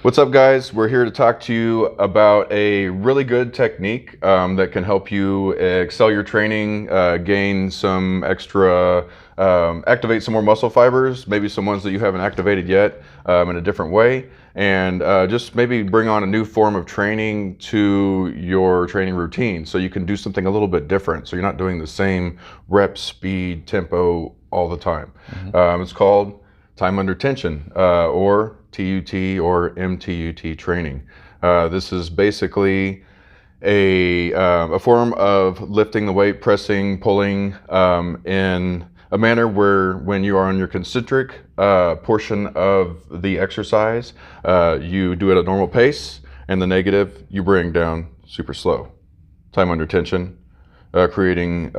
What's up, guys? We're here to talk to you about a really good technique that can help you excel your training, gain some extra, activate some more muscle fibers, maybe some ones that you haven't activated yet in a different way, and just maybe bring on a new form of training to your training routine so you can do something a little bit different, so you're not doing the same rep, speed, tempo all the time. It's called time under tension, or TUT or MTUT training. This is basically a form of lifting the weight, pressing, pulling in a manner where when you are on your concentric portion of the exercise, you do it at a normal pace, and the negative you bring down super slow. Time under tension, creating,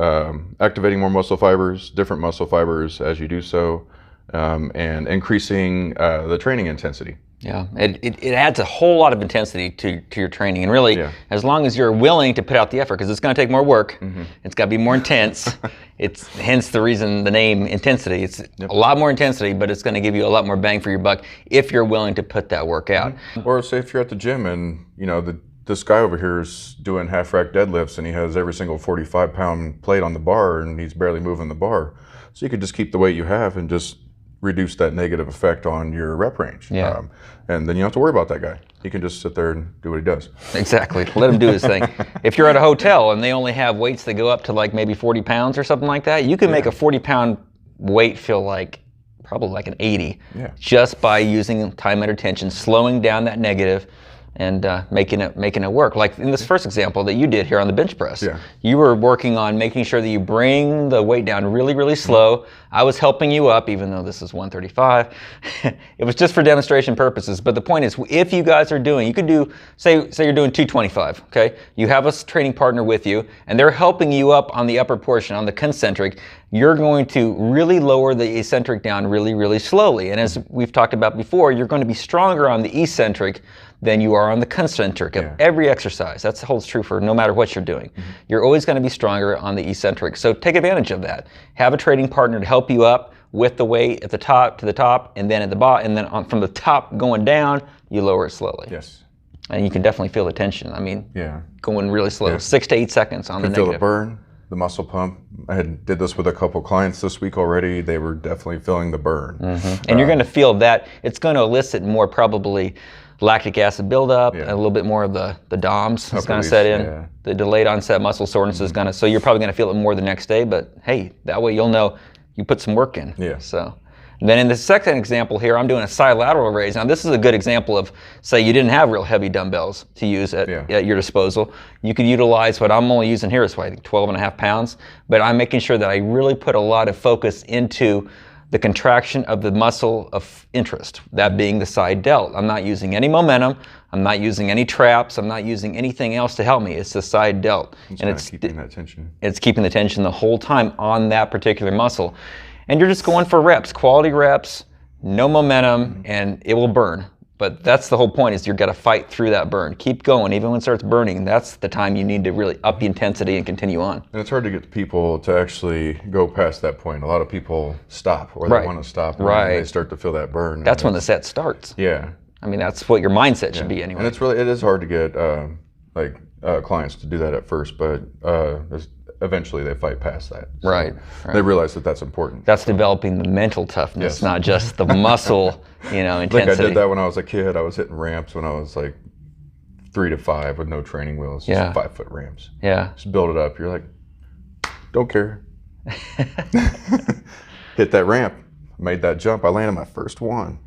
activating more muscle fibers, different muscle fibers as you do so, and increasing the training intensity. Yeah, it adds a whole lot of intensity to your training, and really, as long as you're willing to put out the effort, because it's going to take more work, it's got to be more intense. It's hence the reason the name intensity. It's a lot more intensity, but it's going to give you a lot more bang for your buck if you're willing to put that work out. Or say if you're at the gym and this guy over here is doing half rack deadlifts and he has every single 45-pound plate on the bar and he's barely moving the bar, so you could just keep the weight you have and just reduce that negative effect on your rep range. And then you don't have to worry about that guy. He can just sit there and do what he does. Exactly. Let him do his thing. If you're at a hotel and they only have weights that go up to like maybe 40 pounds or something like that, you can make a 40-pound weight feel like probably like an 80 just by using time under tension, slowing down that negative, and making it work. Like in this first example that you did here on the bench press, you were working on making sure that you bring the weight down really, really slow. I was helping you up, even though this is 135. It was just for demonstration purposes. But the point is, if you guys are doing, you could do, say you're doing 225, okay? You have a training partner with you, and they're helping you up on the upper portion, on the concentric. You're going to really lower the eccentric down really, really slowly. And as we've talked about before, you're going to be stronger on the eccentric than you are on the concentric of every exercise. That holds true for no matter what you're doing. You're always going to be stronger on the eccentric. So take advantage of that. Have a training partner to help you up with the weight at the top, to the top, and then at the bottom, and then from the top going down, you lower it slowly. Yes. And you can definitely feel the tension. I mean, going really slow, 6 to 8 seconds on the negative. Feel the burn, the muscle pump. I did this with a couple clients this week already. They were definitely feeling the burn. And you're going to feel that. It's going to elicit more probably lactic acid buildup, and a little bit more of the DOMS is going to set in. The delayed onset muscle soreness is going to, so you're probably going to feel it more the next day, but hey, that way you'll know you put some work in. So then in the second example here, I'm doing a side lateral raise. Now this is a good example of, say you didn't have real heavy dumbbells to use at your disposal. You could utilize what I'm only using here is I think 12.5 pounds, but I'm making sure that I really put a lot of focus into the contraction of the muscle of interest, that being the side delt. I'm not using any momentum, I'm not using any traps, I'm not using anything else to help me. It's the side delt. And it's keeping that tension. It's keeping the tension the whole time on that particular muscle. And you're just going for reps, quality reps, no momentum, and it will burn. But that's the whole point, is you've got to fight through that burn. Keep going, even when it starts burning, that's the time you need to really up the intensity and continue on. And it's hard to get people to actually go past that point. A lot of people stop, or they want to stop, and they start to feel that burn. That's when the set starts. I mean, that's what your mindset should be anyway. And it is hard to get clients to do that at first, but eventually they fight past that. So they realize that that's important. That's developing the mental toughness, not just the muscle, intensity. Like I did that when I was a kid. I was hitting ramps when I was like 3 to 5 with no training wheels, just 5-foot ramps. Just build it up. You're like, don't care. Hit that ramp. Made that jump. I landed my first one.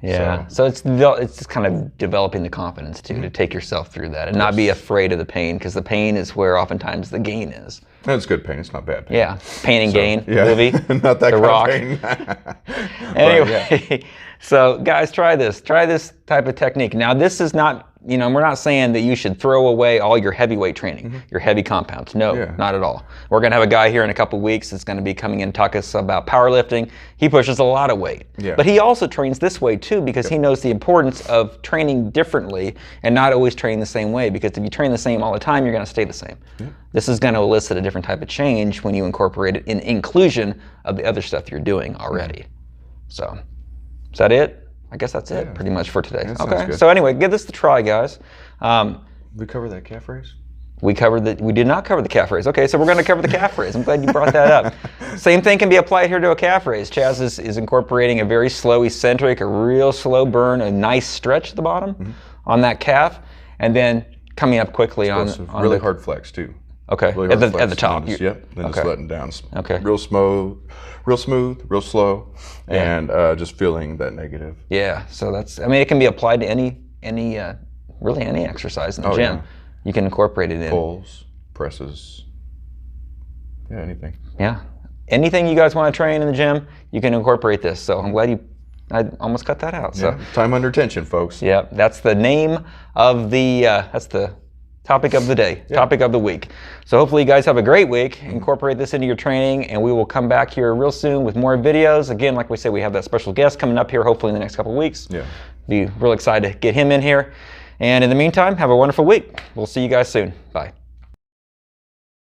So it's just kind of developing the confidence too, to take yourself through that and not be afraid of the pain, because the pain is where oftentimes the gain is. And it's good pain. It's not bad pain. Pain and gain movie. Not that The Rock. Of pain. Anyway, so guys, try this type of technique. Now this is not, we're not saying that you should throw away all your heavyweight training, your heavy compounds. No, not at all. We're going to have a guy here in a couple weeks that's going to be coming in and talk us about powerlifting. He pushes a lot of weight, but he also trains this way too, because he knows the importance of training differently and not always training the same way, because if you train the same all the time, you're going to stay the same. This is going to elicit a different type of change when you incorporate it in inclusion of the other stuff you're doing already. So, is that it? I guess that's it pretty much for today. That sounds Okay. good. So anyway, give this a try, guys. We cover that calf raise? We did not cover the calf raise. Okay, so we're going to cover the calf raise. I'm glad you brought that up. Same thing can be applied here to a calf raise. Chaz is incorporating a very slow eccentric, a real slow burn, a nice stretch at the bottom on that calf, and then coming up quickly on really the, hard flex too. Okay, Really at hard the flex, top. and then just, then just letting down. Okay. Real smooth, real slow, and just feeling that negative. Yeah. So that's. I mean, it can be applied to really any exercise in the gym. Yeah. You can incorporate it in. Pulls, presses, anything. Yeah. Anything you guys want to train in the gym, you can incorporate this. So I'm glad I almost cut that out. So Yeah. Time under tension, folks. yeah, that's the name of that's the topic of the day, topic of the week. So hopefully you guys have a great week. Incorporate this into your training, and we will come back here real soon with more videos. Again, like we said, we have that special guest coming up here hopefully in the next couple of weeks. Yeah. Be real excited to get him in here. And in the meantime, have a wonderful week. We'll see you guys soon. Bye.